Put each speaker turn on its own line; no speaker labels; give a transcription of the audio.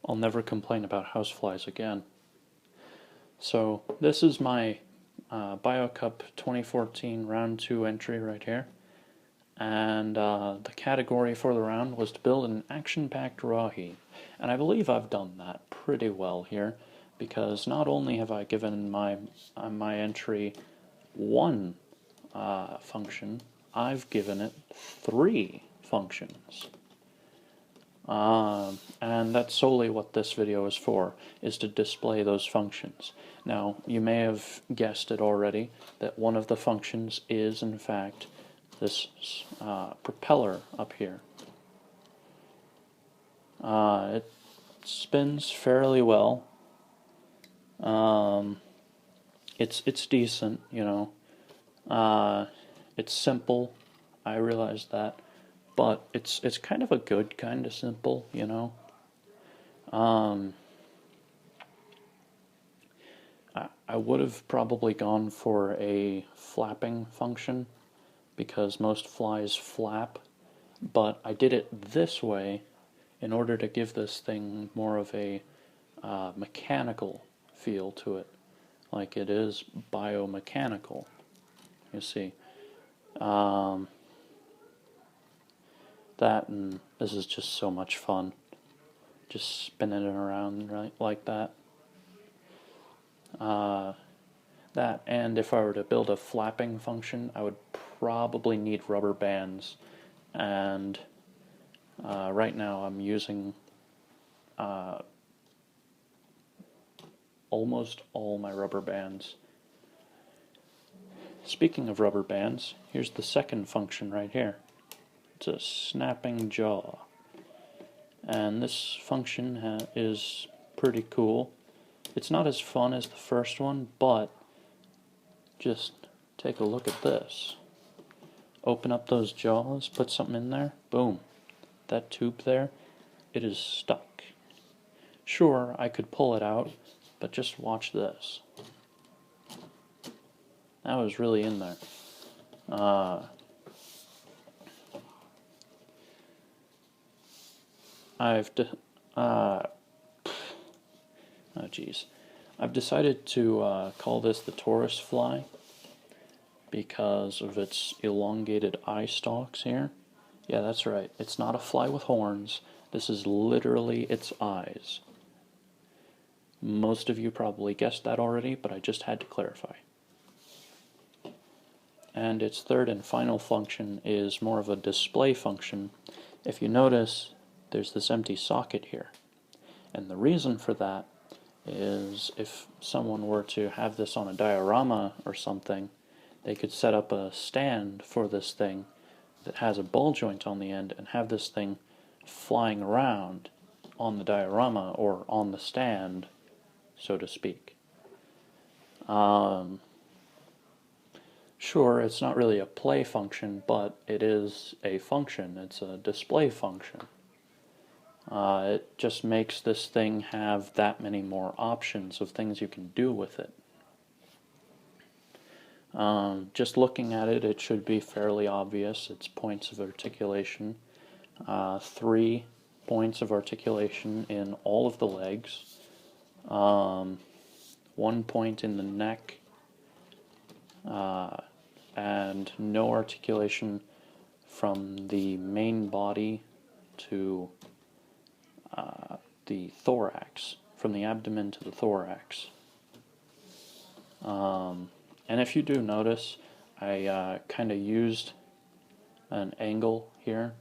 I'll never complain about houseflies again. So this is my Biocup 2014 round 2 entry right here. And the category for the round was to build an action-packed raw heap. And I believe I've done that pretty well here, because not only have I given my entry one function, I've given it 3 functions. And that's solely what this video is for, is to display those functions. Now, you may have guessed it already, that one of the functions is, in fact, this propeller up here. It spins fairly well. It's decent, you know. It's simple, I realize that, but it's kind of a good kind of simple, you know. I would have probably gone for a flapping function, because most flies flap, but I did it this way in order to give this thing more of a mechanical feel to it, like it is biomechanical, you see. That and this is just so much fun, just spinning it around right like that. That, and if I were to build a flapping function, I would probably need rubber bands, and right now I'm using almost all my rubber bands. Speaking of rubber bands, here's the second function right here. It's a snapping jaw, and this function is pretty cool. It's not as fun as the first one, but just take a look at this. Open up those jaws, put something in there, boom. That tube there, it is stuck. Sure, I could pull it out, but just watch this. That was really in there. Oh geez. I've decided to call this the Taurus fly because of its elongated eye stalks here. Yeah, that's right. It's not a fly with horns. This is literally its eyes. Most of you probably guessed that already, but I just had to clarify. And its third and final function is more of a display function. If you notice, there's this empty socket here. And the reason for that is if someone were to have this on a diorama or something, they could set up a stand for this thing that has a ball joint on the end and have this thing flying around on the diorama or on the stand, so to speak. Sure, it's not really a play function, but it is a function. It's a display function. It just makes this thing have that many more options of things you can do with it. Just looking at it, it should be fairly obvious. Its points of articulation. 3 points of articulation in all of the legs. 1 point in the neck. And no articulation from the main body to the thorax, from the abdomen to the thorax. And if you do notice, I kind of used an angle here